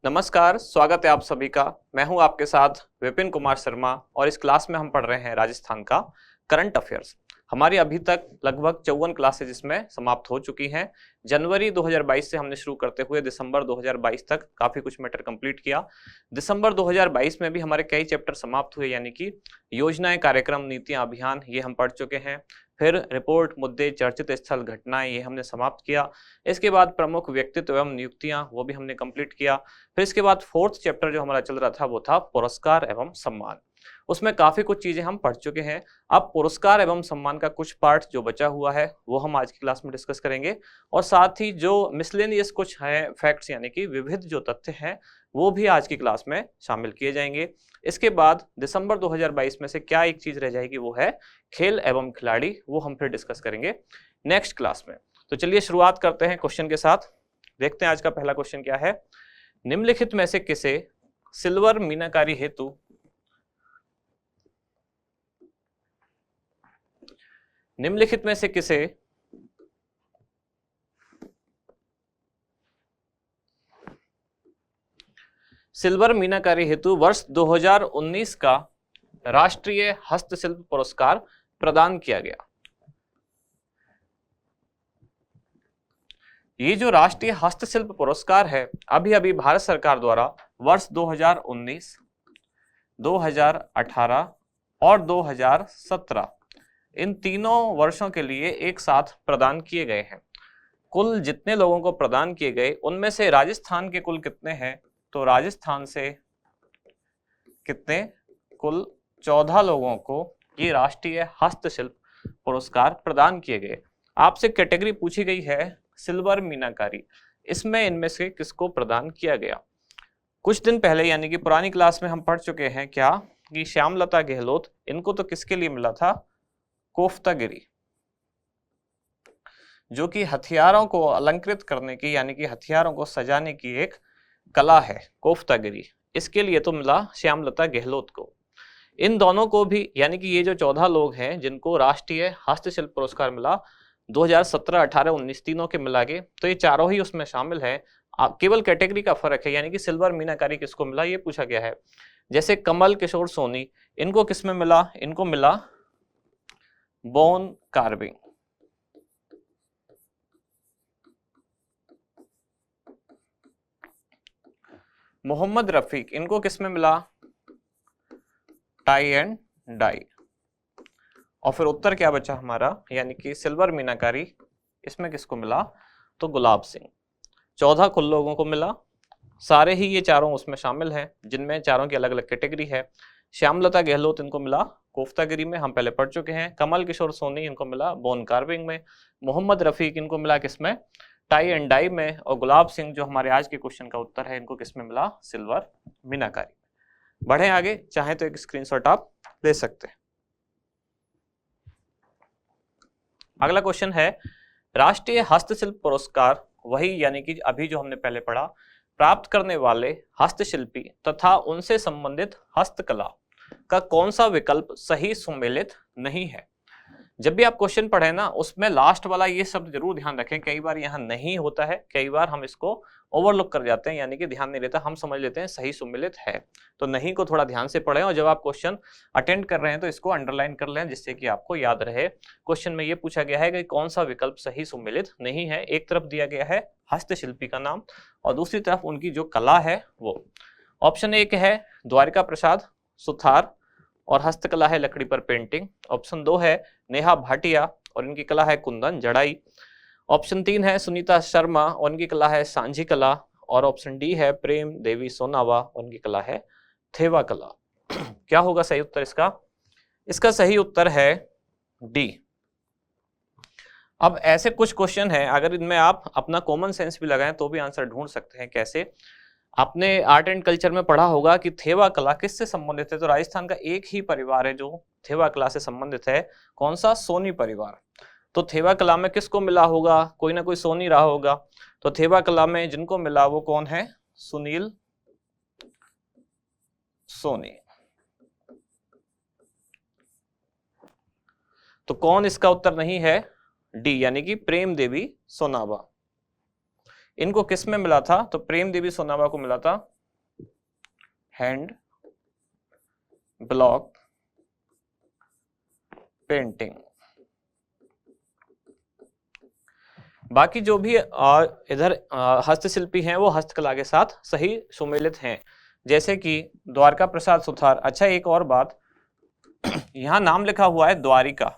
नमस्कार, स्वागत है आप सभी का। मैं हूं आपके साथ विपिन कुमार शर्मा और इस क्लास में हम पढ़ रहे हैं राजस्थान का करंट अफेयर्स। हमारी अभी तक लगभग 54 क्लासेज इसमें समाप्त हो चुकी हैं। जनवरी 2022 से हमने शुरू करते हुए दिसंबर 2022 तक काफी कुछ मैटर कंप्लीट किया। दिसंबर 2022 में भी हमारे कई चैप्टर समाप्त हुए, यानी कि योजनाएं, कार्यक्रम, नीतियां, अभियान ये हम पढ़ चुके हैं। फिर रिपोर्ट, मुद्दे, चर्चित स्थल, घटनाएं ये हमने समाप्त किया। इसके बाद प्रमुख व्यक्तित्व एवं नियुक्तियां वो भी हमने कंप्लीट किया। फिर इसके बाद फोर्थ चैप्टर जो हमारा चल रहा था वो था पुरस्कार एवं सम्मान। उसमें काफी कुछ चीजें हम पढ़ चुके हैं। अब पुरस्कार एवं सम्मान का कुछ पार्ट जो बचा हुआ है वो हम आज की क्लास में डिस्कस करेंगे, और साथ ही जो मिसलेनियस कुछ है फैक्ट्स यानी कि विविध जो तथ्य हैं वो भी आज की क्लास में शामिल किए जाएंगे। इसके बाद दिसंबर 2022 में से क्या एक चीज रह जाएगी वो है खेल एवं खिलाड़ी, वो हम फिर डिस्कस करेंगे नेक्स्ट क्लास में। तो चलिए शुरुआत करते हैं क्वेश्चन के साथ। देखते हैं आज का पहला क्वेश्चन क्या है। निम्नलिखित में से किसे सिल्वर मीनाकारी हेतु निम्नलिखित में से किसे सिल्वर मीनाकारी हेतु वर्ष 2019 का राष्ट्रीय हस्तशिल्प पुरस्कार प्रदान किया गया? ये जो राष्ट्रीय हस्तशिल्प पुरस्कार है अभी अभी भारत सरकार द्वारा वर्ष 2019, 2018 और 2017 इन तीनों वर्षों के लिए एक साथ प्रदान किए गए हैं। कुल जितने लोगों को प्रदान किए गए उनमें से राजस्थान के कुल कितने हैं? तो राजस्थान से कितने? कुल 14 लोगों को ये राष्ट्रीय हस्तशिल्प पुरस्कार प्रदान किए गए। आपसे कैटेगरी पूछी गई है सिल्वर मीनाकारी, इसमें इनमें से किसको प्रदान किया गया? कुछ दिन पहले यानी कि पुरानी क्लास में हम पढ़ चुके हैं क्या कि श्यामलता गहलोत, इनको तो किसके लिए मिला था? कोफ्तागिरी, जो कि हथियारों को अलंकृत करने की यानी कि हथियारों को सजाने की एक कला है कोफ्तागिरी, इसके लिए तो मिला श्यामलता गहलोत को। इन दोनों को भी यानी कि ये जो 14 लोग हैं जिनको राष्ट्रीय हस्तशिल्प पुरस्कार मिला 2017, 18, 19 तीनों के मिला के, तो ये चारों ही उसमें शामिल है। केवल कैटेगरी का फर्क है, यानी कि सिल्वर मीनाकारी किसको मिला ये पूछा गया है। जैसे कमल किशोर सोनी, इनको किसमें मिला? इनको मिला बोन कार्विंग। मोहम्मद रफीक, इनको किसमें मिला? Tie and die. और फिर उत्तर क्या बचा हमारा, यानी कि सिल्वर मीनाकारी इसमें किसको मिला? तो गुलाब सिंह। 14 कुल लोगों को मिला, सारे ही ये चारों उसमें शामिल हैं, जिनमें चारों की अलग अलग कैटेगरी है। श्यामलता गहलोत इनको मिला कोफ्तागिरी में, हम पहले पढ़ चुके हैं। कमल किशोर सोनी इनको मिला बोन कार्विंग में। मोहम्मद रफीक इनको मिला किसमें? टाई एंड डाई में। और गुलाब सिंह जो हमारे आज के क्वेश्चन का उत्तर है, इनको किसमें मिला? सिल्वर मीनाकारी। बढ़े आगे, चाहे तो एक स्क्रीनशॉट आप ले सकते हैं। अगला क्वेश्चन है राष्ट्रीय हस्तशिल्प पुरस्कार वही यानी कि अभी जो हमने पहले पढ़ा प्राप्त करने वाले हस्तशिल्पी तथा उनसे संबंधित हस्तकला का कौन सा विकल्प सही सुमेलित नहीं है? जब भी आप क्वेश्चन पढ़े ना उसमें लास्ट वाला ये शब्द जरूर ध्यान रखें, कई बार यहाँ नहीं होता है, कई बार हम इसको ओवरलुक कर जाते हैं, यानी कि ध्यान नहीं देता, हम समझ लेते हैं सही सुमेलित है। तो नहीं को थोड़ा ध्यान से पढ़ें, और जब आप क्वेश्चन अटेंड कर रहे हैं तो इसको अंडरलाइन कर लें जिससे कि आपको याद रहे। क्वेश्चन में ये पूछा गया है कि कौन सा विकल्प सही सुमेलित नहीं है। एक तरफ दिया गया है हस्तशिल्पी का नाम और दूसरी तरफ उनकी जो कला है वो। ऑप्शन एक है द्वारिका प्रसाद सुथार और हस्तकला है लकड़ी पर पेंटिंग। ऑप्शन 2 है नेहा भाटिया और इनकी कला है कुंदन जड़ाई। ऑप्शन 3 है सुनीता शर्मा और इनकी कला है सांझी कला। और ऑप्शन डी है प्रेम देवी सोनावा और इनकी कला है थेवा कला। क्या होगा सही उत्तर इसका? इसका सही उत्तर है डी। अब ऐसे कुछ क्वेश्चन हैं, अगर इनमें आप अपना कॉमन सेंस भी लगाएं तो भी आंसर ढूंढ सकते हैं। कैसे? आपने आर्ट एंड कल्चर में पढ़ा होगा कि थेवा कला किससे संबंधित है? तो राजस्थान का एक ही परिवार है जो थेवा कला से संबंधित है। कौन सा? सोनी परिवार। तो थेवा कला में किसको मिला होगा? कोई ना कोई सोनी रहा होगा। तो थेवा कला में जिनको मिला वो कौन है? सुनील सोनी। तो कौन इसका उत्तर नहीं है? डी यानी कि प्रेम देवी सोनावा। इनको किस में मिला था? तो प्रेम देवी सोनावा को मिला था हैंड ब्लॉक पेंटिंग। बाकी जो भी इधर हस्तशिल्पी हैं वो हस्तकला के साथ सही सुमेलित हैं, जैसे कि द्वारका प्रसाद सुथार। अच्छा, एक और बात, यहाँ नाम लिखा हुआ है द्वारिका।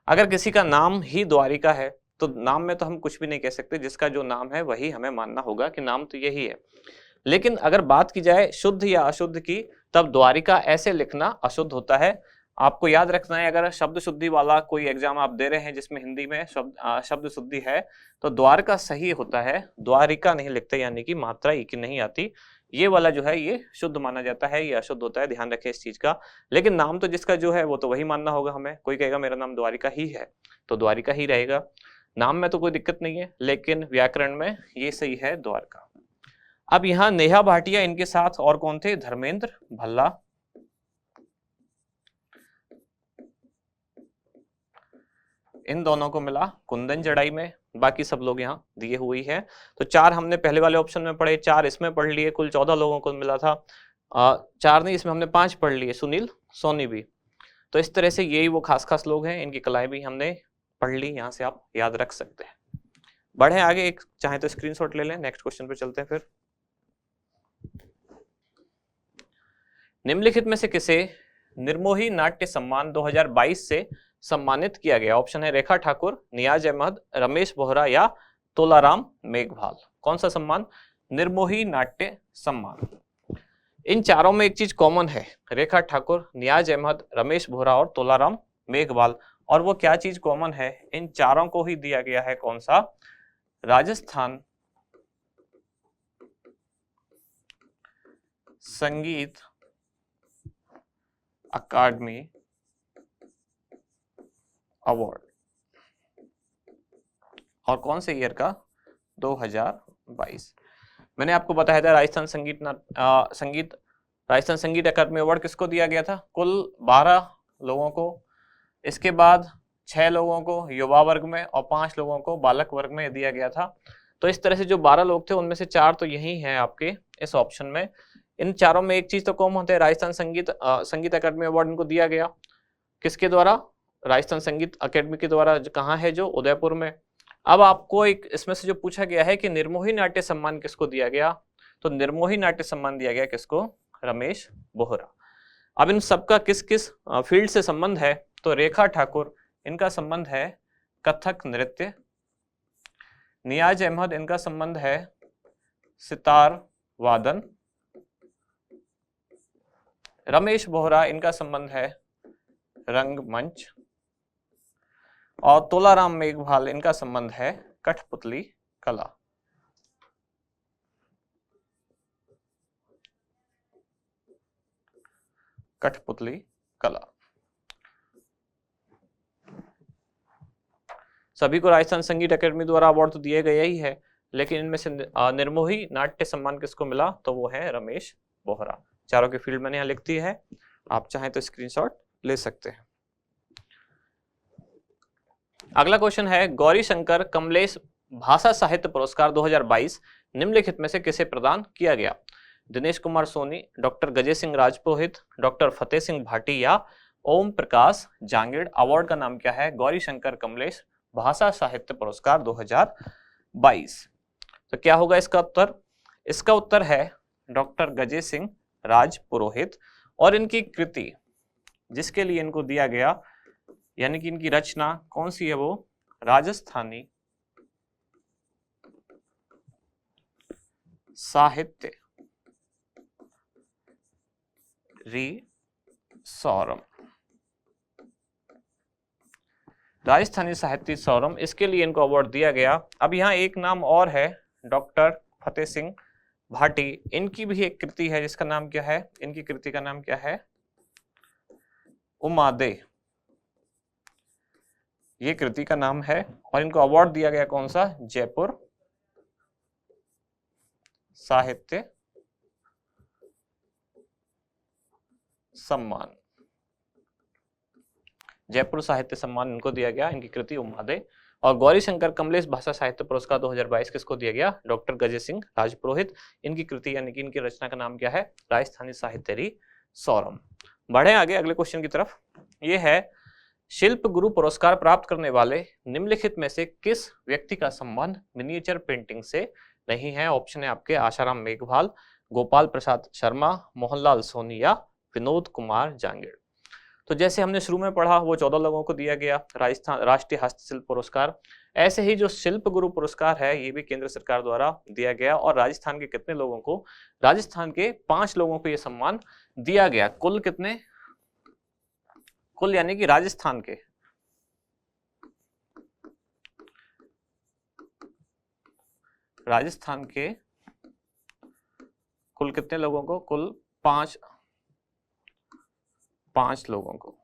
अगर किसी का नाम ही द्वारिका है तो नाम में तो हम कुछ भी नहीं कह सकते, जिसका जो नाम है वही हमें मानना होगा कि नाम तो यही है। लेकिन अगर बात की जाए शुद्ध या अशुद्ध की, तब द्वारिका ऐसे लिखना अशुद्ध होता है। आपको याद रखना है, अगर शब्द शुद्धि वाला कोई एग्जाम आप दे रहे हैं जिसमें हिंदी में शब्द शुद्धि है, तो द्वारका सही होता है, द्वारिका नहीं लिखते, यानी कि मात्रा ई की नहीं आती। ये वाला जो है ये शुद्ध माना जाता है, ये अशुद्ध होता है, ध्यान रखें इस चीज का। लेकिन नाम तो जिसका जो है वो तो वही मानना होगा हमें। कोई कहेगा मेरा नाम द्वारिका ही है तो द्वारिका ही रहेगा, नाम में तो कोई दिक्कत नहीं है, लेकिन व्याकरण में ये सही है द्वारका। अब यहाँ नेहा भाटिया, इनके साथ और कौन थे? धर्मेंद्र भल्ला, इन दोनों को मिला कुंदन जड़ाई में। बाकी सब लोग यहाँ दिए हुए हैं। तो 4 हमने पहले वाले ऑप्शन में पढ़े, 4 इसमें पढ़ लिए, कुल 14 लोगों को मिला था। 4 नहीं, इसमें हमने 5 पढ़ लिए, सुनील सोनी भी। तो इस तरह से यही वो खास खास लोग हैं, इनकी कलाएं भी हमने पढ़ ली, यहाँ से आप याद रख सकते हैं। बढ़े आगे, एक चाहे तो स्क्रीनशॉट ले लें। नेक्स्ट क्वेश्चन पे चलते हैं फिर। निम्नलिखित में से किसे निर्मोही नाट्य सम्मान 2022 से सम्मानित किया गया? ऑप्शन है रेखा ठाकुर, नियाज अहमद, रमेश बोहरा या तोलाराम मेघवाल। कौन सा सम्मान? निर्मोही नाट्य सम्मान। इन चारों में एक चीज कॉमन है, रेखा ठाकुर, नियाज अहमद, रमेश बोहरा और तोलाराम मेघवाल। और वो क्या चीज कॉमन है? इन चारों को ही दिया गया है कौन सा? राजस्थान संगीत अकादमी अवार्ड। और कौन से ईयर का? 2022। मैंने आपको बताया था राजस्थान संगीत अकादमी अवार्ड किसको दिया गया था? कुल 12 लोगों को। इसके बाद 6 लोगों को युवा वर्ग में और 5 लोगों को बालक वर्ग में दिया गया था। तो इस तरह से जो 12 लोग थे उनमें से 4 तो यही हैं आपके इस ऑप्शन में। इन चारों में एक चीज तो कॉमन होता है, राजस्थान संगीत अकादमी अवार्ड इनको दिया गया। किसके द्वारा? राजस्थान संगीत अकेडमी के द्वारा। कहाँ है? जो उदयपुर में। अब आपको एक इसमें से जो पूछा गया है कि निर्मोही नाट्य सम्मान किसको दिया गया, तो निर्मोही नाट्य सम्मान दिया गया किसको? रमेश बोहरा। अब इन सबका किस किस फील्ड से संबंध है? तो रेखा ठाकुर, इनका संबंध है कथक नृत्य। नियाज अहमद, इनका संबंध है सितार वादन। रमेश बोहरा, इनका संबंध है रंगमंच। और तोलाराम मेघवाल, इनका संबंध है कठपुतली कला। कठपुतली कला। सभी को राजस्थान संगीत अकेडमी द्वारा अवार्ड तो दिए गए ही है, लेकिन इनमें से निर्मोही नाट्य सम्मान किसको मिला? तो वो है रमेश बोहरा। चारों की फील्ड मैंने यहाँ लिख दी है, आप चाहें तो स्क्रीनशॉट ले सकते हैं। अगला क्वेश्चन है, गौरी शंकर कमलेश भाषा साहित्य पुरस्कार 2022 निम्नलिखित में से किसे प्रदान किया गया? दिनेश कुमार सोनी, डॉक्टर गजेश सिंह राजपुरोहित, डॉक्टर फतेह सिंह भाटी या ओम प्रकाश जांगिड़। अवार्ड का नाम क्या है? गौरी शंकर कमलेश भाषा साहित्य पुरस्कार 2022। तो क्या होगा इसका उत्तर? इसका उत्तर है डॉक्टर गजेश सिंह राजपुरोहित। और इनकी कृति जिसके लिए इनको दिया गया, यानी कि इनकी रचना कौन सी है? वो राजस्थानी साहित्य सौरम। राजस्थानी साहित्य सौरम, इसके लिए इनको अवार्ड दिया गया। अब यहाँ एक नाम और है, डॉक्टर फतेह सिंह भाटी। इनकी भी एक कृति है जिसका नाम क्या है? इनकी कृति का नाम क्या है? उमादे, ये कृति का नाम है। और इनको अवार्ड दिया गया कौन सा? जयपुर साहित्य सम्मान। जयपुर साहित्य सम्मान इनको दिया गया, इनकी कृति उमादे। और गौरी शंकर कमलेश भाषा साहित्य पुरस्कार 2022 किसको दिया गया? डॉक्टर गजय सिंह राजपुरोहित। इनकी कृति यानी कि इनकी रचना का नाम क्या है? राजस्थानी साहित्यरी सौरम। बढ़े आगे अगले क्वेश्चन की तरफ। ये है शिल्प गुरु पुरस्कार प्राप्त करने वाले निम्नलिखित में से किस व्यक्ति का संबंध मिनिएचर पेंटिंग से नहीं है? ऑप्शन है आपके आशाराम मेघवाल, गोपाल प्रसाद शर्मा, मोहनलाल सोनी या विनोद कुमार जांगिड़। तो जैसे हमने शुरू में पढ़ा वो 14 लोगों को दिया गया राजस्थान राष्ट्रीय हस्तशिल्प पुरस्कार। ऐसे ही जो शिल्प गुरु पुरस्कार है ये भी केंद्र सरकार द्वारा दिया गया और राजस्थान के कितने लोगों को? राजस्थान के 5 लोगों को ये सम्मान दिया गया। कुल कितने? कुल यानी कि राजस्थान के कुल कितने लोगों को? कुल 5 लोगों को,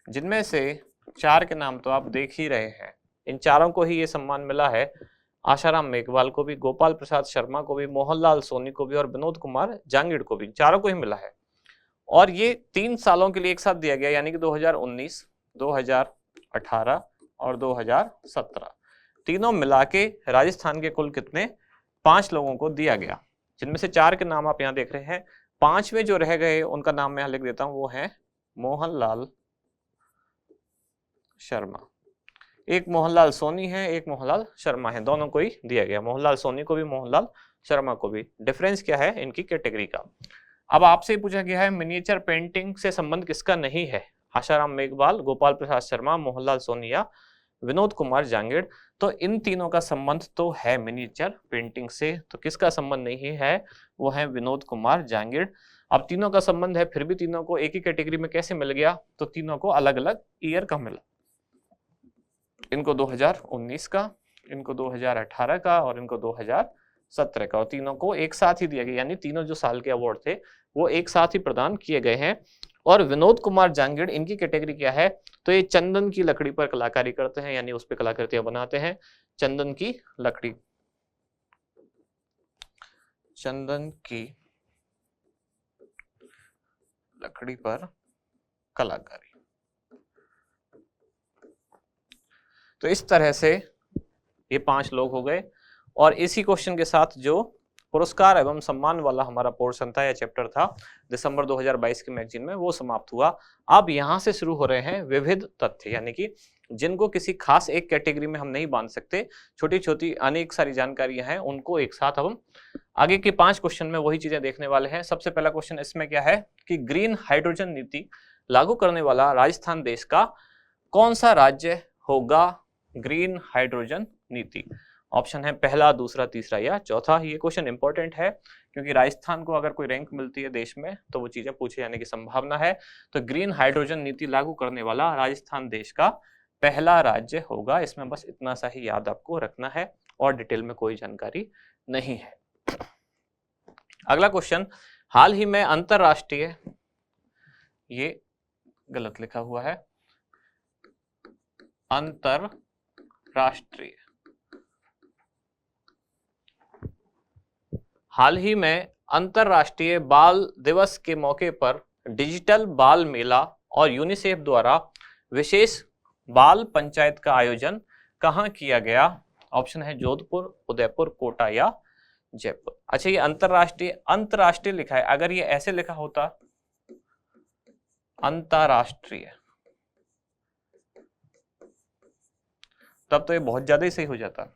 जिनमें से 4 के नाम तो आप देख ही रहे हैं। इन चारों को ही ये सम्मान मिला है, आशाराम मेघवाल को भी, गोपाल प्रसाद शर्मा को भी, मोहनलाल सोनी को भी और विनोद कुमार जांगिड़ को भी, चारों को ही मिला है। और ये 3 सालों के लिए एक साथ दिया गया, यानी कि 2019, 2018 और 2017 तीनों मिला के राजस्थान के कुल कितने? 5 लोगों को दिया गया, जिनमें से 4 के नाम आप यहाँ देख रहे हैं। 5वें जो रह गए उनका नाम मैं यहाँ लिख देता हूं, वो है मोहनलाल शर्मा। एक मोहनलाल सोनी है, एक मोहनलाल शर्मा है, दोनों को ही दिया गया, मोहनलाल सोनी को भी, मोहनलाल शर्मा को भी। डिफरेंस क्या है इनकी कैटेगरी का? अब आपसे पूछा गया है मिनिएचर पेंटिंग से संबंध किसका नहीं है? आशाराम मेघवाल, गोपाल प्रसाद शर्मा, मोहनलाल सोनी या विनोद कुमार जांगिड़। तो इन तीनों का संबंध तो है मिनिएचर पेंटिंग से, तो किसका संबंध नहीं है? वो है विनोद कुमार जांगिड़। अब तीनों का संबंध है, फिर भी तीनों को एक ही कैटेगरी में कैसे मिल गया? तो तीनों को अलग अलग ईयर का मिला, इनको 2019 का, इनको 2018 का और इनको 2017 का, और तीनों को एक साथ ही दिया गया, यानी तीनों जो साल के अवार्ड थे वो एक साथ ही प्रदान किए गए हैं। और विनोद कुमार जांगिड़ इनकी कैटेगरी क्या है? तो ये चंदन की लकड़ी पर कलाकारी करते हैं, यानी उस पर कलाकृतियां बनाते हैं। चंदन की लकड़ी पर कलाकारी। तो इस तरह से ये 5 लोग हो गए। और इसी क्वेश्चन के साथ जो पुरस्कार एवं सम्मान वाला हमारा पोर्शन था या चैप्टर था दिसंबर 2022 के मैगजीन में, वो समाप्त हुआ। अब यहाँ से शुरू हो रहे हैं विविध तथ्य, यानी कि जिनको किसी खास एक कैटेगरी में हम नहीं बांध सकते, छोटी छोटी अनेक सारी जानकारियां हैं, उनको एक साथ हम आगे के 5 क्वेश्चन में वही चीजें देखने वाले हैं। सबसे पहला क्वेश्चन इसमें क्या है कि ग्रीन हाइड्रोजन नीति लागू करने वाला राजस्थान देश का कौन सा राज्य होगा? ग्रीन हाइड्रोजन नीति, ऑप्शन है पहला, दूसरा, तीसरा या चौथा। ये क्वेश्चन इंपॉर्टेंट है क्योंकि राजस्थान को अगर कोई रैंक मिलती है देश में तो वो चीजें पूछे जाने की संभावना है। तो ग्रीन हाइड्रोजन नीति लागू करने वाला राजस्थान देश का पहला राज्य होगा। इसमें बस इतना सा ही याद आपको रखना है और डिटेल में कोई जानकारी नहीं है। अगला क्वेश्चन, हाल ही में अंतरराष्ट्रीय, ये गलत लिखा हुआ है, अंतरराष्ट्रीय, हाल ही में अंतरराष्ट्रीय बाल दिवस के मौके पर डिजिटल बाल मेला और यूनिसेफ द्वारा विशेष बाल पंचायत का आयोजन कहाँ किया गया? ऑप्शन है जोधपुर, उदयपुर, कोटा या जयपुर। अच्छा, ये अंतरराष्ट्रीय लिखा है, अगर ये ऐसे लिखा होता अंतरराष्ट्रीय तब तो ये बहुत ज्यादा ही सही हो जाता,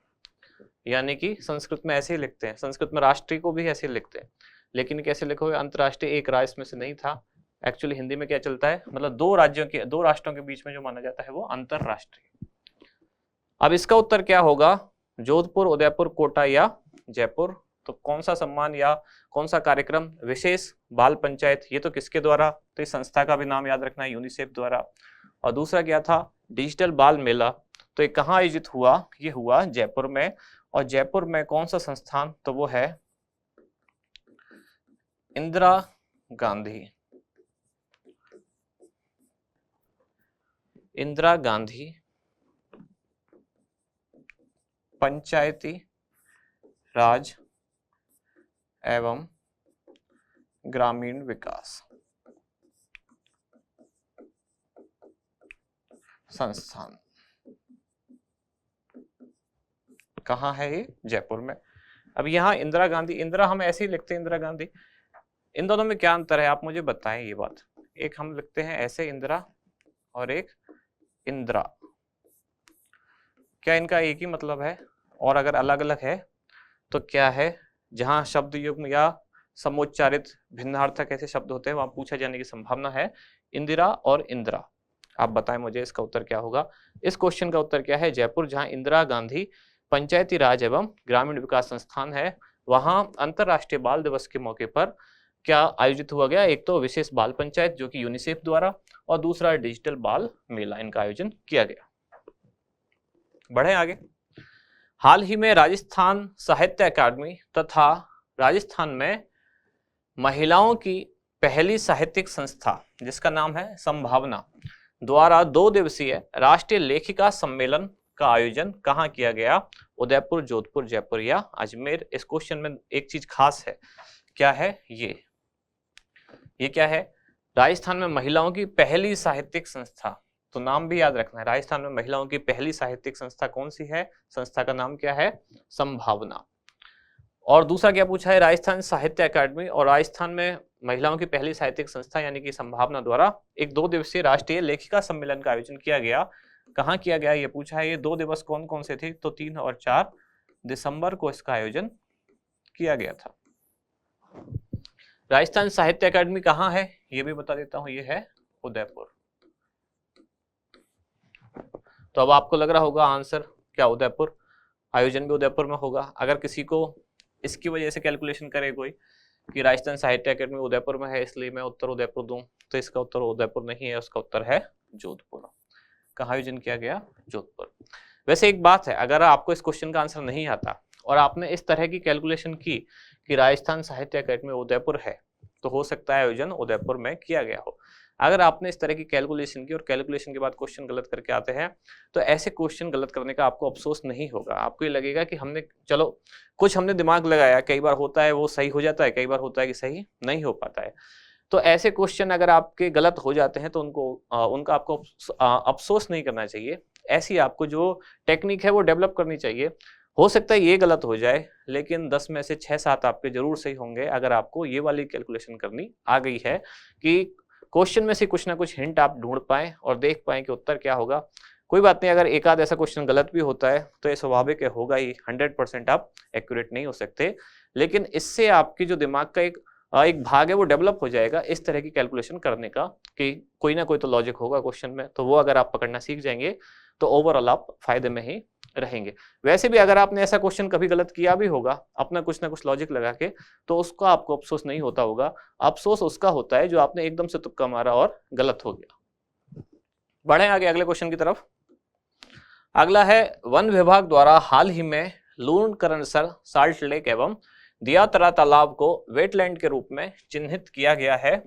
यानी कि संस्कृत में ऐसे ही लिखते हैं, संस्कृत में राष्ट्रीय को भी ऐसे ही लिखते हैं, लेकिन कैसे लिखोगे? अंतरराष्ट्रीय, एक राज्य में से नहीं था। एक्चुअली हिंदी में क्या चलता है, मतलब दो राष्ट्रों के बीच में जो माना जाता है वो अंतरराष्ट्रीय। अब इसका उत्तर क्या होगा? जोधपुर, उदयपुर, कोटा या जयपुर। तो कौन सा सम्मान या कौन सा कार्यक्रम? विशेष बाल पंचायत, ये तो किसके द्वारा? तो इस संस्था का भी नाम याद रखना है, यूनिसेफ द्वारा। और दूसरा क्या था? डिजिटल बाल मेला। तो ये कहाँ आयोजित हुआ? ये हुआ जयपुर में। और जयपुर में कौन सा संस्थान? तो वो है इंदिरा गांधी पंचायती राज एवं ग्रामीण विकास संस्थान। कहाँ है ये? जयपुर में। अब यहाँ इंदिरा गांधी, इंदिरा हम ऐसे ही लिखते हैं इंदिरा गांधी, इन दोनों में क्या अंतर है आप मुझे बताएं ये बात। एक हम लिखते हैं ऐसे इंदिरा और एक इंदिरा, क्या इनका एक ही मतलब है? और अगर अलग अलग है तो क्या है? जहां शब्द युग्म या समुच्चारित भिन्नार्थक ऐसे शब्द होते हैं वहां पूछा जाने की संभावना है इंदिरा और इंदिरा। आप बताएं मुझे इसका उत्तर क्या होगा। इस क्वेश्चन का उत्तर क्या है? जयपुर जहां इंदिरा गांधी पंचायती राज एवं ग्रामीण विकास संस्थान है, वहां अंतरराष्ट्रीय बाल दिवस के मौके पर क्या आयोजित हुआ गया? एक तो विशेष बाल पंचायत जो कि यूनिसेफ द्वारा, और दूसरा डिजिटल बाल मेला, इनका आयोजन किया गया। बढ़े आगे। हाल ही में राजस्थान साहित्य अकादमी तथा राजस्थान में महिलाओं की पहली साहित्यिक संस्था जिसका नाम है संभावना द्वारा 2 दिवसीय राष्ट्रीय लेखिका सम्मेलन का आयोजन कहाँ किया गया? उदयपुर, जोधपुर, जयपुर या अजमेर। इस क्वेश्चन में एक चीज खास है, क्या है ये क्या है? राजस्थान में महिलाओं की पहली साहित्यिक संस्था, तो नाम भी याद रखना है। राजस्थान में महिलाओं की पहली साहित्यिक संस्था कौन सी है? संस्था का नाम क्या है? संभावना। और दूसरा क्या पूछा है? राजस्थान साहित्य अकादमी और राजस्थान में महिलाओं की पहली साहित्यिक संस्था यानी कि संभावना द्वारा एक 2 दिवसीय राष्ट्रीय लेखिका सम्मेलन का आयोजन किया गया। कहाँ किया गया ये पूछा है। ये 2 दिवस कौन कौन से थे? तो 3 और 4 दिसंबर को इसका आयोजन किया गया था। राजस्थान साहित्य अकादमी कहाँ है ये भी बता देता हूं, ये है उदयपुर। तो अब आपको लग रहा होगा आंसर क्या? उदयपुर। आयोजन भी उदयपुर में होगा। अगर किसी को इसकी वजह से कैलकुलेशन करे कोई कि राजस्थान साहित्य अकादमी उदयपुर में है इसलिए मैं उत्तर उदयपुर दूं, तो इसका उत्तर उदयपुर नहीं है, उसका उत्तर है जोधपुर। कहाँ आयोजन किया गया? जोधपुर। वैसे एक बात है, अगर आपको इस क्वेश्चन का आंसर नहीं आता और आपने इस तरह की कैलकुलेशन की कि राजस्थान साहित्य अकादमी उदयपुर है, तो हो सकता है आयोजन उदयपुर में किया गया हो। अगर आपने इस तरह की कैलकुलेशन की और कैलकुलेशन के बाद क्वेश्चन गलत करके आते हैं, तो ऐसे क्वेश्चन गलत करने का आपको अफसोस नहीं होगा। आपको ये लगेगा कि हमने चलो कुछ हमने दिमाग लगाया, कई बार होता है वो सही हो जाता है, कई बार होता है कि सही नहीं हो पाता है। तो ऐसे क्वेश्चन अगर आपके गलत हो जाते हैं तो उनका आपको अफसोस नहीं करना चाहिए। ऐसी आपको जो टेक्निक है वो डेवलप करनी चाहिए। हो सकता है ये गलत हो जाए, लेकिन 10 में से 6-7 आपके जरूर सही होंगे अगर आपको ये वाली कैलकुलेशन करनी आ गई है कि क्वेश्चन में से कुछ ना कुछ हिंट आप ढूंढ पाए और देख पाए कि उत्तर क्या होगा। कोई बात नहीं, अगर एक आध ऐसा क्वेश्चन गलत भी होता है तो ये स्वाभाविक है, होगा ही। 100% आप एक्यूरेट नहीं हो सकते, लेकिन इससे आपकी जो दिमाग का एक भाग है वो डेवलप हो जाएगा इस तरह की कैलकुलेशन करने का, कि कोई ना कोई तो लॉजिक होगा क्वेश्चन में, तो वो अगर आप पकड़ना सीख जाएंगे तो ओवरऑल आप फायदे में ही रहेंगे। वैसे भी अगर आपने ऐसा क्वेश्चन कभी गलत किया भी होगा अपना कुछ ना कुछ लॉजिक लगा के, तो उसका आपको अफसोस नहीं होता होगा। अफसोस उसका होता है जो आपने एकदम से तुक्का मारा और गलत हो गया। बढ़े आगे अगले क्वेश्चन की तरफ। अगला है, वन विभाग द्वारा हाल ही में लूणकरणसर, साल्ट लेक एवं दियातरा तालाब को वेटलैंड के रूप में चिन्हित किया गया है।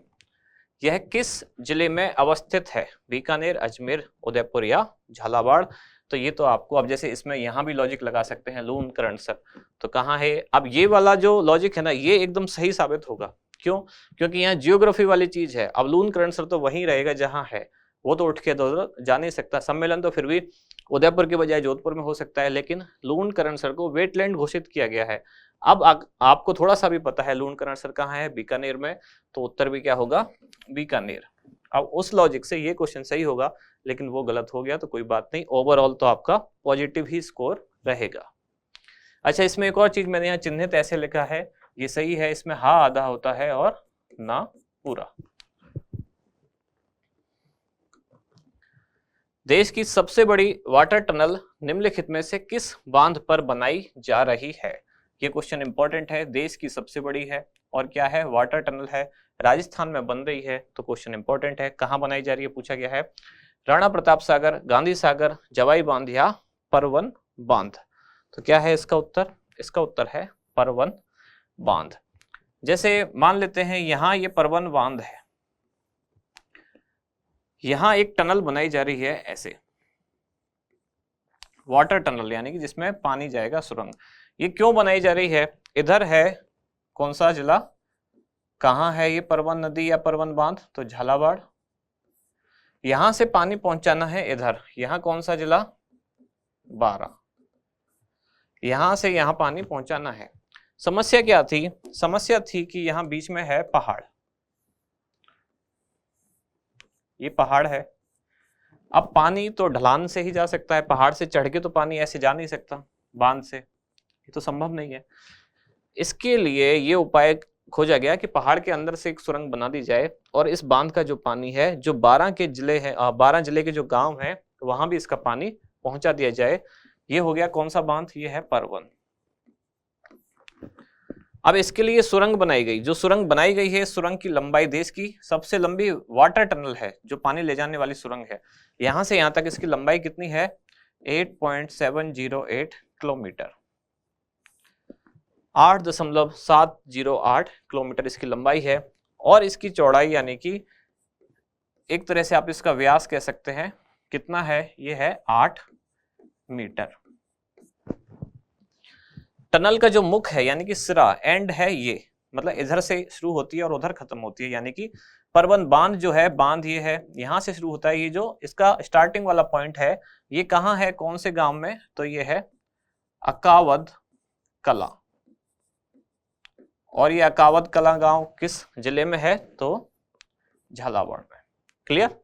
यह किस जिले में अवस्थित है? बीकानेर, अजमेर, उदयपुर या झालावाड़। तो ये तो आपको, अब जैसे इसमें यहाँ भी लॉजिक लगा सकते हैं लूणकरणसर, तो कहाँ है? अब ये वाला जो लॉजिक है ना, ये एकदम सही साबित होगा। क्यों? क्योंकि यहाँ जियोग्राफी वाली चीज है। अब लूणकरणसर तो वहीं रहेगा जहां है, वो तो उठ के जा नहीं सकता। सम्मेलन तो फिर भी उदयपुर के बजाय जोधपुर में हो सकता है, लेकिन लूणकरणसर को वेटलैंड घोषित किया गया है। अब आपको थोड़ा सा भी पता है लूणकरणसर कहाँ है? बीकानेर में, तो उत्तर भी क्या होगा? बीकानेर। अब उस लॉजिक से ये क्वेश्चन सही होगा, लेकिन वो गलत हो गया तो कोई बात नहीं, ओवरऑल तो आपका पॉजिटिव ही स्कोर रहेगा। अच्छा, इसमें एक और चीज मैंने यहाँ चिन्हित ऐसे लिखा है, ये सही है, इसमें हा आधा होता है और ना पूरा। देश की सबसे बड़ी वाटर टनल निम्नलिखित में से किस बांध पर बनाई जा रही है? ये क्वेश्चन इंपॉर्टेंट है। देश की सबसे बड़ी है और क्या है? वाटर टनल है, राजस्थान में बन रही है, तो क्वेश्चन इंपॉर्टेंट है। कहाँ बनाई जा रही है पूछा गया है। राणा प्रताप सागर, गांधी सागर, जवाई बांध या परवन बांध। तो क्या है इसका उत्तर? इसका उत्तर है परवन बांध। जैसे मान लेते हैं यहाँ ये परवन बांध है, यहां एक टनल बनाई जा रही है ऐसे, वाटर टनल यानी कि जिसमें पानी जाएगा, सुरंग। ये क्यों बनाई जा रही है? इधर है कौन सा जिला? कहां है ये परवन नदी या परवन बांध? तो झालावाड़। यहां से पानी पहुंचाना है इधर, यहां कौन सा जिला? बारां। यहां से यहां पानी पहुंचाना है। समस्या क्या थी? समस्या थी कि यहां बीच में है पहाड़, ये पहाड़ है। अब पानी तो ढलान से ही जा सकता है, पहाड़ से चढ़ के तो पानी ऐसे जा नहीं सकता बांध से, ये तो संभव नहीं है। इसके लिए ये उपाय खोजा गया कि पहाड़ के अंदर से एक सुरंग बना दी जाए और इस बांध का जो पानी है, जो 12 के जिले हैं, 12 जिले के जो गांव हैं वहां भी इसका पानी पहुंचा दिया जाए। ये हो गया कौन सा बांध? ये है परवन। अब इसके लिए सुरंग बनाई गई। जो सुरंग बनाई गई है, सुरंग की लंबाई देश की सबसे लंबी वाटर टनल है, जो पानी ले जाने वाली सुरंग है। यहां से यहां तक इसकी लंबाई कितनी है? 8.708 किलोमीटर, 8.708 किलोमीटर इसकी लंबाई है। और इसकी चौड़ाई यानी कि एक तरह से आप इसका व्यास कह सकते हैं, कितना है? ये है 8 मीटर। टनल का जो मुख है यानी कि सिरा, एंड है, ये मतलब इधर से शुरू होती है और उधर खत्म होती है। यानी कि परवन बांध जो है, बांध ये है, यहां से शुरू होता है। ये जो इसका स्टार्टिंग वाला पॉइंट है, ये कहां है, कौन से गांव में? तो ये है अकावद कला। और ये अकावद कला गांव किस जिले में है? तो झालावाड़ में। क्लियर?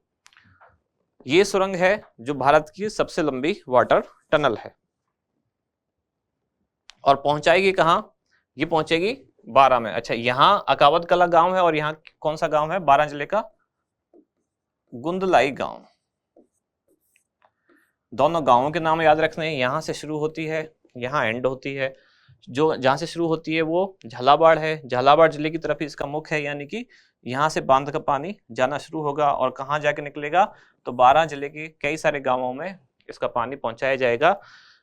ये सुरंग है जो भारत की सबसे लंबी वाटर टनल है। और पहुंचाएगी कहां? ये पहुंचेगी 12 में। अच्छा, यहां अकावद कला गांव है और यहां कौन सा गांव है? 12 जिले का गुंदलाई गांव। दोनों गांवों के नाम याद रखने हैं। यहां से शुरू होती है, यहां एंड होती है। जो जहां से शुरू होती है वो झालावाड़ है, झालावाड़ जिले की तरफ ही इसका मुख है। यानी कि यहां से बांध का पानी जाना शुरू होगा और कहां जाके निकलेगा? तो 12 जिले के कई सारे गांवों में इसका पानी पहुंचाया जाएगा।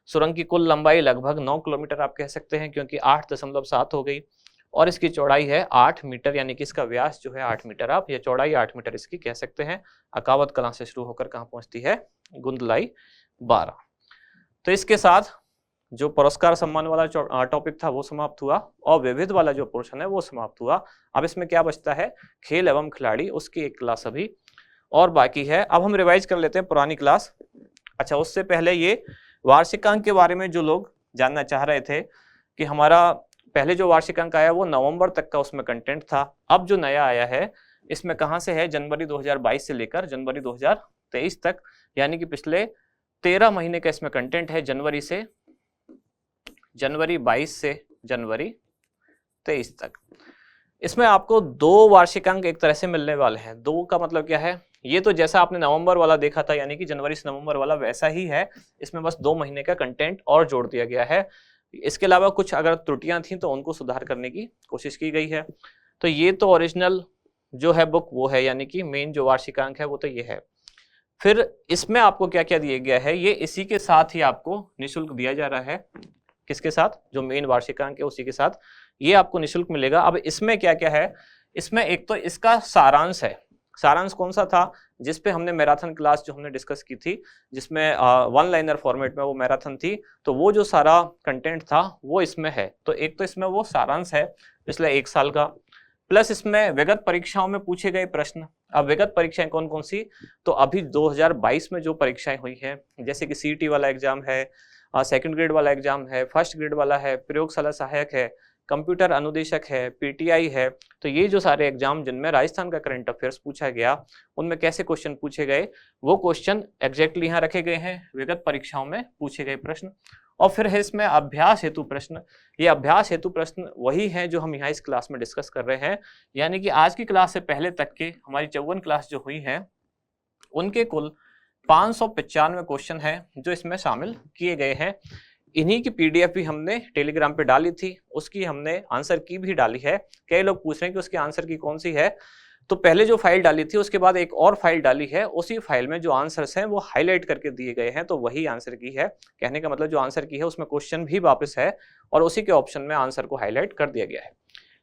सुरंग की कुल लंबाई लगभग 9 किलोमीटर आप कह सकते हैं, क्योंकि 8.7 हो गई। और इसकी चौड़ाई है 8 मीटर, यानी कि इसका व्यास जो है 8 मीटर, आप ये चौड़ाई 8 मीटर इसकी कह सकते हैं। अकावद कला से शुरू होकर कहां पहुंचती है? गुंदलाई 12। तो इसके साथ जो पुरस्कार सम्मान वाला टॉपिक था वो समाप्त हुआ और विविध वाला जो पोर्शन है वो समाप्त हुआ। अब इसमें क्या बचता है? खेल एवं खिलाड़ी, उसकी एक क्लास अभी और बाकी है। अब हम रिवाइज कर लेते हैं पुरानी क्लास। अच्छा, उससे पहले ये वार्षिकांक के बारे में जो लोग जानना चाह रहे थे कि हमारा पहले जो वार्षिकांक आया वो नवंबर तक का उसमें कंटेंट था। अब जो नया आया है इसमें कहां से है? जनवरी 2022 से लेकर जनवरी 2023 तक, यानी कि पिछले 13 महीने का इसमें कंटेंट है। जनवरी 22 से जनवरी 23 तक। इसमें आपको 2 वार्षिकांक एक तरह से मिलने वाले हैं। 2 का मतलब क्या है? ये तो जैसा आपने नवंबर वाला देखा था, यानी कि जनवरी से नवंबर वाला, वैसा ही है। इसमें बस 2 महीने का कंटेंट और जोड़ दिया गया है। इसके अलावा कुछ अगर त्रुटियां थी तो उनको सुधार करने की कोशिश की गई है। तो ये तो ओरिजिनल जो है बुक वो है, यानी कि मेन जो वार्षिकांक है वो तो ये है। फिर इसमें आपको क्या क्या दिया गया है? ये इसी के साथ ही आपको निःशुल्क दिया जा रहा है। किसके साथ? जो मेन वार्षिकांक है उसी के साथ ये आपको निःशुल्क मिलेगा। अब इसमें क्या क्या है? इसमें एक तो इसका सारांश है। सारांश कौन सा था? जिसपे हमने मैराथन क्लास जो हमने डिस्कस की थी, जिसमें 1 लाइनर फॉर्मेट में वो मैराथन थी, तो वो जो सारा कंटेंट था वो इसमें है। तो एक तो इसमें वो सारांश है पिछले 1 साल का, प्लस इसमें विगत परीक्षाओं में पूछे गए प्रश्न। अब विगत परीक्षाएं कौन कौन सी? तो अभी 2022 में जो परीक्षाएं हुई हैं, जैसे कि सीईटी वाला एग्जाम है, सेकंड ग्रेड वाला एग्जाम है, फर्स्ट ग्रेड वाला है, प्रयोगशाला सहायक है, कंप्यूटर अनुदेशक है, पीटीआई है। तो ये जो सारे एग्जाम जिनमें राजस्थान का करंट अफेयर्स पूछा गया, उनमें कैसे क्वेश्चन पूछे गए, वो क्वेश्चन एग्जैक्टली यहाँ रखे गए हैं, विगत परीक्षाओं में पूछे गए प्रश्न। और फिर है इसमें अभ्यास हेतु प्रश्न। ये अभ्यास हेतु प्रश्न वही हैं जो हम यहाँ इस क्लास में डिस्कस कर रहे हैं। यानी कि आज की क्लास से पहले तक के हमारी 54 क्लास जो हुई हैं, उनके कुल 595 क्वेश्चन है जो इसमें शामिल किए गए हैं। इन्हीं की पीडीएफ भी हमने टेलीग्राम पे डाली थी, उसकी हमने आंसर की भी डाली है। कई लोग पूछ रहे हैं कि उसकी आंसर की कौन सी है। तो पहले जो फाइल डाली थी उसके बाद एक और फाइल डाली है, उसी फाइल में जो आंसर्स हैं वो हाईलाइट करके दिए गए हैं, तो वही आंसर की है। कहने का मतलब जो आंसर की है उसमें क्वेश्चन भी वापस है और उसी के ऑप्शन में आंसर को हाईलाइट कर दिया गया है।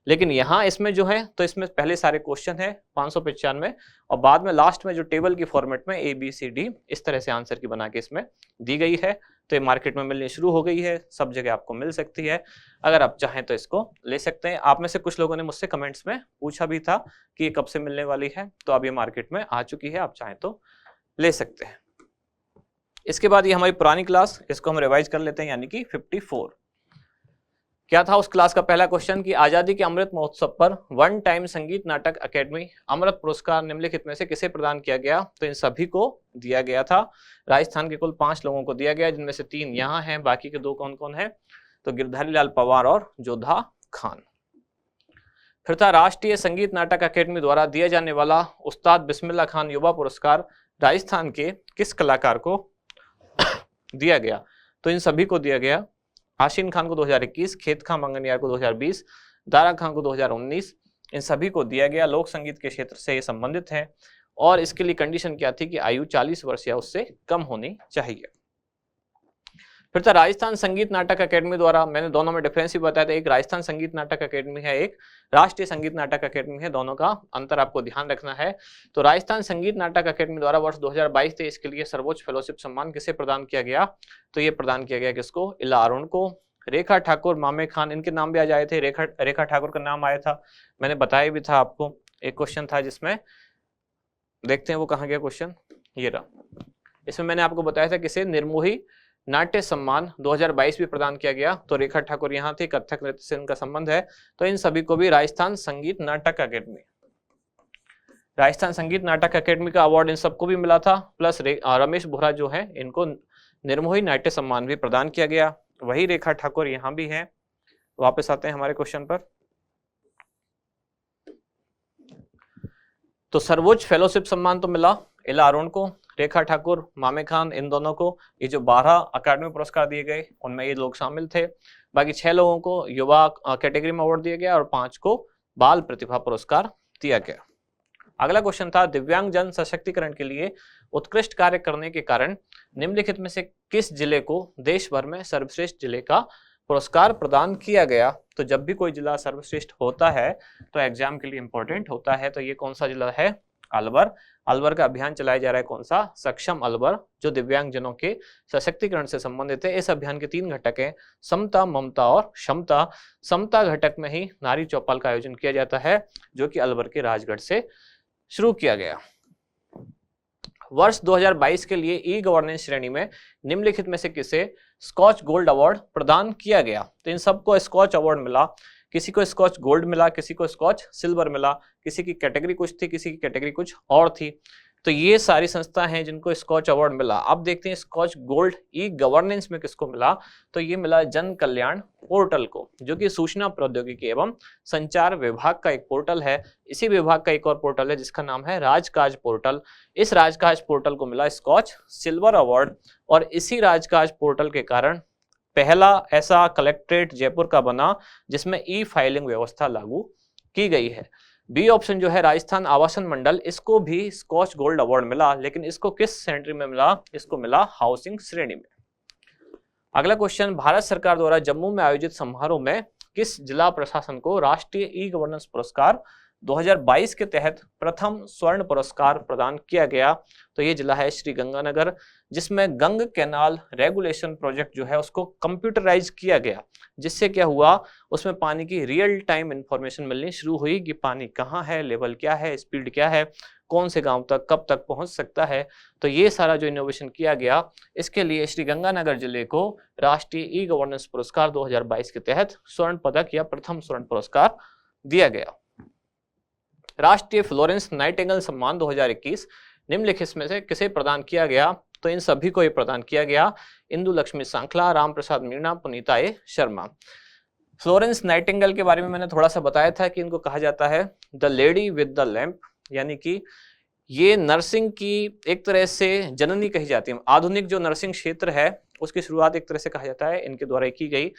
लेकिन यहाँ इसमें जो है, तो इसमें पहले सारे क्वेश्चन है 595 और बाद में लास्ट में जो टेबल की फॉर्मेट में ABCD इस तरह से आंसर की बना के इसमें दी गई है। तो ये मार्केट में मिलनी शुरू हो गई है, सब जगह आपको मिल सकती है। अगर आप चाहें तो इसको ले सकते हैं। आप में से कुछ लोगों ने मुझसे कमेंट्स में पूछा भी था कि ये कब से मिलने वाली है, तो अब ये मार्केट में आ चुकी है, आप चाहें तो ले सकते हैं। इसके बाद ये हमारी पुरानी क्लास, इसको हम रिवाइज कर लेते हैं, यानी कि 54। क्या था उस क्लास का पहला क्वेश्चन कि आजादी के अमृत महोत्सव पर वन टाइम संगीत नाटक अकेडमी अमृत पुरस्कार निम्नलिखित में से किसे प्रदान किया गया? तो इन सभी को दिया गया था। राजस्थान के कुल 5 लोगों को दिया गया, जिनमें से 3 यहाँ हैं, बाकी के 2 कौन कौन है? तो गिरधारी लाल पवार और जोधा खान। फिर था राष्ट्रीय संगीत नाटक अकेडमी द्वारा दिया जाने वाला उस्ताद बिस्मिल्लाह खान युवा पुरस्कार राजस्थान के किस कलाकार को दिया गया? तो इन सभी को दिया गया। आशीन खान को 2021, खेत खां मंगनियार को 2020, दारा खान को 2019, इन सभी को दिया गया। लोक संगीत के क्षेत्र से ये संबंधित है और इसके लिए कंडीशन क्या थी कि आयु 40 वर्ष या उससे कम होनी चाहिए। फिर था राजस्थान संगीत नाटक अकेडमी द्वारा, मैंने दोनों में डिफरेंस ही बताया था, एक राजस्थान संगीत नाटक अकेडमी है, एक राष्ट्रीय संगीत नाटक अकेडमी है, दोनों का अंतर आपको ध्यान रखना है। तो राजस्थान संगीत नाटक अकेडमी द्वारा वर्ष 2022-23 के लिए सर्वोच्च फेलोशिप सम्मान किसे प्रदान किया गया? तो ये प्रदान किया गया किसको? इला अरुण को। रेखा ठाकुर, मामे खान, इनके नाम भी आज आए थे। रेखा ठाकुर का नाम आया था, मैंने बताया भी था आपको। एक क्वेश्चन था जिसमें, देखते हैं वो कहाँ गया क्वेश्चन, ये रहा। इसमें मैंने आपको बताया था किसे निर्मोही नाट्य सम्मान 2022 भी प्रदान किया गया। तो रेखा ठाकुर यहाँ थी, कथक नृत्य से इनका संबंध है। तो इन सभी को भी राजस्थान संगीत नाटक अकेडमी, राजस्थान संगीत नाटक अकेडमी का अवार्ड इन सबको भी मिला था। प्लस रमेश बोहरा जो है, इनको निर्मोही नाट्य सम्मान भी प्रदान किया गया। वही रेखा ठाकुर यहाँ भी है। वापस आते हैं हमारे क्वेश्चन पर। तो सर्वोच्च फेलोशिप सम्मान तो मिला इला अरुण को, रेखा ठाकुर, मामे खान, इन दोनों को। ये जो 12 अकादमी पुरस्कार दिए गए उनमें ये लोग शामिल थे। बाकी 6 लोगों को युवा कैटेगरी में अवार्ड दिया गया और 5 को बाल प्रतिभा पुरस्कार दिया गया। अगला क्वेश्चन था दिव्यांग जन सशक्तिकरण के लिए उत्कृष्ट कार्य करने के कारण निम्नलिखित में से किस जिले को देश भर में सर्वश्रेष्ठ जिले का पुरस्कार प्रदान किया गया? तो जब भी कोई जिला सर्वश्रेष्ठ होता है तो एग्जाम के लिए इंपॉर्टेंट होता है। तो ये कौन सा जिला है? अलवर। अलवर का अभियान चलाया जा रहा है, कौन सा? सक्षम अलवर, जो दिव्यांग जनों के सशक्तिकरण से संबंधित है। इस अभियान के 3 घटक हैं, समता, ममता और क्षमता। समता घटक में ही नारी चौपाल का आयोजन किया जाता है, जो कि अलवर के राजगढ़ से शुरू किया गया। वर्ष 2022 के लिए ई गवर्नेंस श्रेणी में निम्नलिखित में से किसे स्कॉच गोल्ड अवार्ड प्रदान किया गया? तो इन सबको स्कॉच अवार्ड मिला। किसी को स्कॉच गोल्ड मिला, किसी को स्कॉच सिल्वर मिला, किसी की कैटेगरी कुछ थी, किसी की कैटेगरी कुछ और थी। तो ये सारी संस्था हैं जिनको स्कॉच अवार्ड मिला। अब देखते हैं स्कॉच गोल्ड ई गवर्नेंस में किसको मिला? तो ये मिला जन कल्याण पोर्टल को, जो कि सूचना प्रौद्योगिकी एवं संचार विभाग का एक पोर्टल है। इसी विभाग का एक और पोर्टल है जिसका नाम है राजकाज पोर्टल। इस राजकाज पोर्टल को मिला स्कॉच सिल्वर अवार्ड और इसी राजकाज पोर्टल के कारण पहला ऐसा कलेक्ट्रेट जयपुर का बना जिसमें ई फाइलिंग व्यवस्था लागू की गई है। बी ऑप्शन जो है राजस्थान आवासन मंडल, इसको भी स्कॉच गोल्ड अवार्ड मिला, लेकिन इसको किस श्रेणी में मिला? इसको मिला हाउसिंग श्रेणी में। अगला क्वेश्चन, भारत सरकार द्वारा जम्मू में आयोजित समारोह में किस जिला प्रशासन को राष्ट्रीय ई गवर्नेंस पुरस्कार 2022 के तहत प्रथम स्वर्ण पुरस्कार प्रदान किया गया? तो ये जिला है श्री गंगानगर, जिसमें गंग कैनाल रेगुलेशन प्रोजेक्ट जो है उसको कंप्यूटराइज किया गया, जिससे क्या हुआ, उसमें पानी की रियल टाइम इंफॉर्मेशन मिलनी शुरू हुई कि पानी कहाँ है, लेवल क्या है, स्पीड क्या है, कौन से गांव तक कब तक पहुंच सकता है। तो ये सारा जो इनोवेशन किया गया, इसके लिए श्री गंगानगर जिले को राष्ट्रीय ई गवर्नेंस पुरस्कार 2022 के तहत स्वर्ण पदक या प्रथम स्वर्ण पुरस्कार दिया गया। राष्ट्रीय फ्लोरेंस नाइटिंगेल सम्मान 2021 निम्नलिखित में से किसे प्रदान किया गया? तो इन सभी को ये प्रदान किया गया, इंदु लक्ष्मी सांखला, राम प्रसाद मीणा, पुनीता ए शर्मा। फ्लोरेंस नाइटिंगेल के बारे में मैंने थोड़ा सा बताया था कि इनको कहा जाता है the lady with the lamp, यानी कि ये नर्सिंग की एक तरह से जननी कही जाती है। आधुनिक जो नर्सिंग क्षेत्र है उसकी शुरुआत एक तरह से कहा जाता है इनके द्वारा की गई।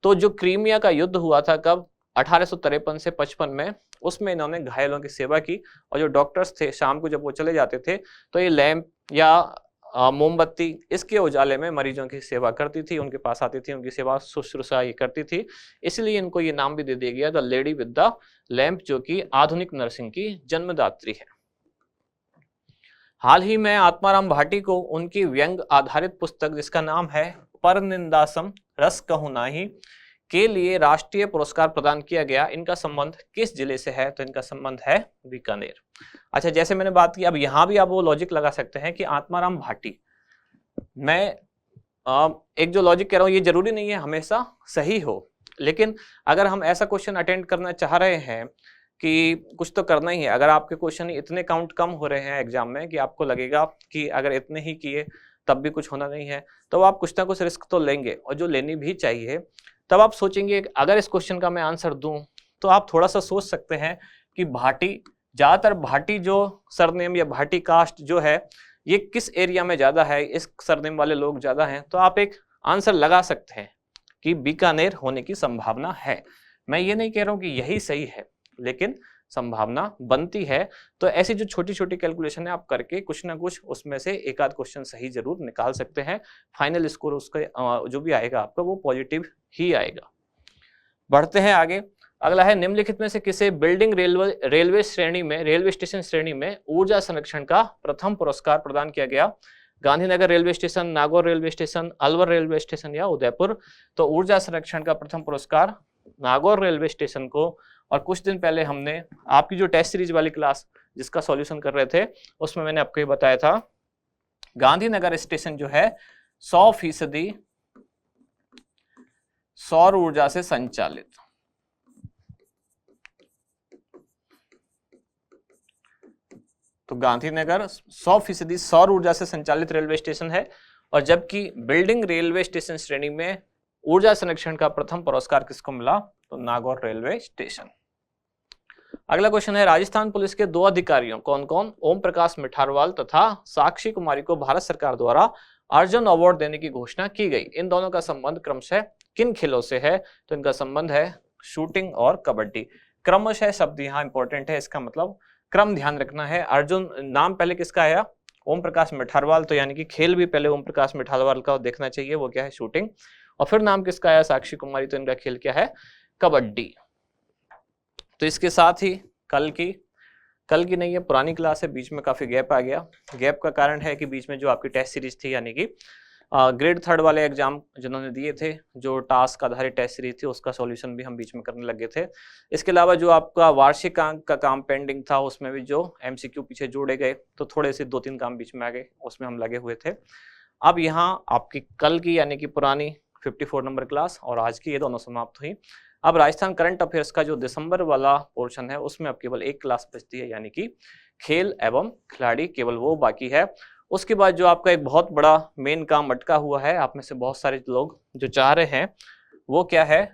तो जो क्रीमिया का युद्ध हुआ था कब, 1853 से 55 में, उसमें इन्होंने घायलों की सेवा की। और जो डॉक्टर्स थे शाम को जब वो चले जाते थे तो ये लैंप या मोमबत्ती इसके उजाले में मरीजों की सेवा करती थी, उनके पास आती थी, उनकी सेवा शुश्रूषा ये करती थी। इसलिए इनको ये नाम भी दे दिया गया the lady with the lamp, जो कि आधुनिक नर्सिंग की जन्मदात्री है। हाल ही में आत्माराम भाटी को उनकी व्यंग आधारित पुस्तक जिसका नाम है परनिंदासम रस कहूं नाही के लिए राष्ट्रीय पुरस्कार प्रदान किया गया। इनका संबंध किस जिले से है? तो इनका संबंध है बीकानेर। अच्छा, जैसे मैंने बात की, अब यहां भी आप वो लॉजिक लगा सकते हैं कि आत्माराम भाटी, मैं एक जो लॉजिक कह रहा हूं ये जरूरी नहीं है हमेशा सही हो, लेकिन अगर हम ऐसा क्वेश्चन अटेंड करना चाह रहे हैं कि कुछ तो करना ही है, अगर आपके क्वेश्चन इतने काउंट कम हो रहे हैं एग्जाम में कि आपको लगेगा कि अगर इतने ही किए तब भी कुछ होना नहीं है, तो आप कुछ ना कुछ रिस्क तो लेंगे, और जो लेनी भी चाहिए। तब आप सोचेंगे अगर इस क्वेश्चन का मैं आंसर दूं, तो आप थोड़ा सा सोच सकते हैं कि भाटी, ज्यादातर भाटी जो सरनेम या भाटी कास्ट जो है ये किस एरिया में ज्यादा है, इस सरनेम वाले लोग ज्यादा हैं, तो आप एक आंसर लगा सकते हैं कि बीकानेर होने की संभावना है। मैं ये नहीं कह रहा हूं कि यही सही है, लेकिन संभावना बनती है। तो ऐसी जो छोटी छोटी कैलकुलेशन है आप करके कुछ ना कुछ उसमें से एक आध क्वेश्चन सही जरूर निकाल सकते हैं। फाइनल स्कोर उसका जो भी आएगा आपका वो पॉजिटिव ही आएगा। बढ़ते हैं आगे। अगला है, निम्नलिखित में से किसे बिल्डिंग रेलवे स्टेशन श्रेणी में ऊर्जा संरक्षण का प्रथम पुरस्कार प्रदान किया गया? Gandhinagar railway station, Nagaur railway station, Alwar railway station या उदयपुर? तो ऊर्जा संरक्षण का प्रथम पुरस्कार नागौर रेलवे स्टेशन को। और कुछ दिन पहले हमने आपकी जो टेस्ट सीरीज वाली क्लास जिसका सॉल्यूशन कर रहे थे उसमें मैंने आपको ये बताया था, गांधीनगर स्टेशन जो है 100% सौर ऊर्जा से संचालित। तो गांधीनगर 100% सौर ऊर्जा से संचालित रेलवे स्टेशन है, और जबकि बिल्डिंग रेलवे स्टेशन श्रेणी में ऊर्जा संरक्षण का प्रथम पुरस्कार किसको मिला? तो नागौर रेलवे स्टेशन। अगला क्वेश्चन है, राजस्थान पुलिस के 2 अधिकारियों कौन कौन, ओम प्रकाश मिठारवाल तथा साक्षी कुमारी को भारत सरकार द्वारा अर्जुन अवार्ड देने की घोषणा की गई। इन दोनों का संबंध क्रमशः किन खेलों से है? तो इनका संबंध है शूटिंग और कबड्डी। क्रमशः शब्द यहाँ इंपॉर्टेंट है, इसका मतलब क्रम ध्यान रखना है। अर्जुन नाम पहले किसका आया? ओम प्रकाश मिठारवाल, तो यानी कि खेल भी पहले ओम प्रकाश मिठारवाल का देखना चाहिए, वो क्या है? शूटिंग। और फिर नाम किसका आया? साक्षी कुमारी, तो इनका खेल क्या है? कबड्डी। तो इसके साथ ही कल की नहीं है, पुरानी क्लास है, बीच में काफी गैप आ गया। गैप का कारण है कि बीच में जो आपकी टेस्ट सीरीज थी, यानी कि ग्रेड 3 वाले एग्जाम जिन्होंने दिए थे, जो टास्क आधारित टेस्ट सीरीज थी, उसका सॉल्यूशन भी हम बीच में करने लगे थे। इसके अलावा जो आपका वार्षिक अंक का काम पेंडिंग था, उसमें भी जो MCQ पीछे जोड़े गए, तो थोड़े से 2-3 काम बीच में आ गए, उसमें हम लगे हुए थे। अब यहाँ आपकी कल की यानी कि पुरानी 54 नंबर क्लास और आज की, ये दोनों समाप्त हुई। अब राजस्थान करंट अफेयर्स का जो दिसंबर वाला पोर्शन है उसमें अब केवल एक क्लास बचती है, यानी कि खेल एवं खिलाड़ी, केवल वो बाकी है। उसके बाद जो आपका एक बहुत बड़ा मेन काम अटका हुआ है, आप में से बहुत सारे लोग जो चाह रहे हैं, वो क्या है?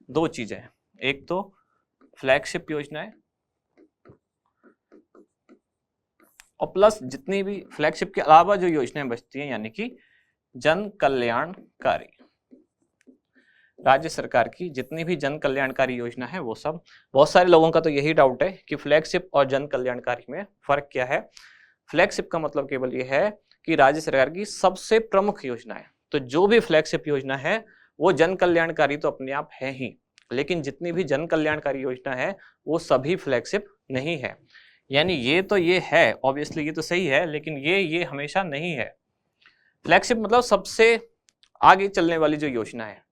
2 चीजें। एक तो फ्लैगशिप योजनाएं, और प्लस जितनी भी फ्लैगशिप के अलावा जो योजनाएं बचती हैं, यानी कि जन कल्याणकारी, राज्य सरकार की जितनी भी जन कल्याणकारी योजना है वो सब। बहुत सारे लोगों का तो यही डाउट है कि फ्लैगशिप और जन कल्याणकारी में फर्क क्या है। फ्लैगशिप का मतलब केवल ये है कि राज्य सरकार की सबसे प्रमुख योजना है, तो जो भी फ्लैगशिप योजना है वो जन कल्याणकारी तो अपने आप है ही, लेकिन जितनी भी जन कल्याणकारी योजना है वो सभी फ्लैगशिप नहीं है। यानी ये है, ऑब्वियसली ये तो सही है, लेकिन ये हमेशा नहीं है। फ्लैगशिप मतलब सबसे आगे चलने वाली जो योजना है।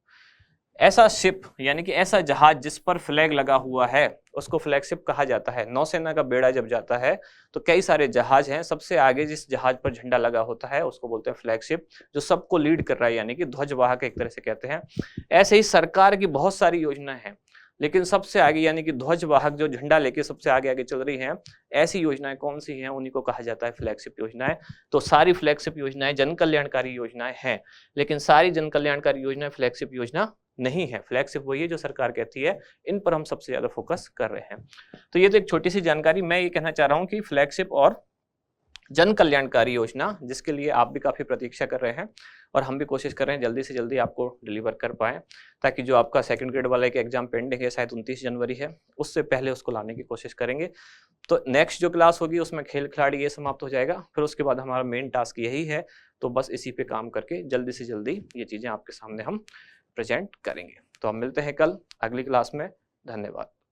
ऐसा शिप यानी कि ऐसा जहाज जिस पर फ्लैग लगा हुआ है उसको फ्लैगशिप कहा जाता है। नौसेना का बेड़ा जब जाता है तो कई सारे जहाज हैं, सबसे आगे जिस जहाज पर झंडा लगा होता है उसको बोलते हैं फ्लैगशिप, जो सबको लीड कर रहा है, यानी कि ध्वजवाहक एक तरह से कहते हैं। ऐसे ही सरकार की बहुत सारी योजनाएं हैं, लेकिन सबसे आगे यानी कि ध्वजवाहक जो झंडा लेके सबसे आगे आगे चल रही हैं, ऐसी योजनाएं कौन सी हैं? उन्हीं को कहा जाता है फ्लैगशिप योजनाएं। तो सारी फ्लैगशिप योजनाएं जन कल्याणकारी योजनाएं हैं, लेकिन सारी जन कल्याणकारी योजनाएं फ्लैगशिप योजना नहीं है। फ्लैगशिप वही है जो सरकार कहती है, इन पर हम सबसे ज्यादा फोकस कर रहे हैं। तो ये तो एक छोटी सी जानकारी। मैं ये कहना चाह रहा हूं कि फ्लैगशिप और जन कल्याणकारी योजना, जिसके लिए आप भी काफी प्रतीक्षा कर रहे हैं और हम भी कोशिश कर रहे हैं जल्दी से जल्दी आपको डिलीवर कर पाएं, ताकि जो आपका सेकंड ग्रेड वाला एक एग्जाम पेंडिंग है, शायद 29 जनवरी है, उससे पहले उसको लाने की कोशिश करेंगे। तो नेक्स्ट जो क्लास होगी उसमें खेल खिलाड़ी ये समाप्त हो जाएगा, फिर उसके बाद हमारा मेन टास्क यही है। तो बस इसी पे काम करके जल्दी से जल्दी ये चीजें आपके सामने हम प्रेजेंट करेंगे। तो हम मिलते हैं कल अगली क्लास में। धन्यवाद।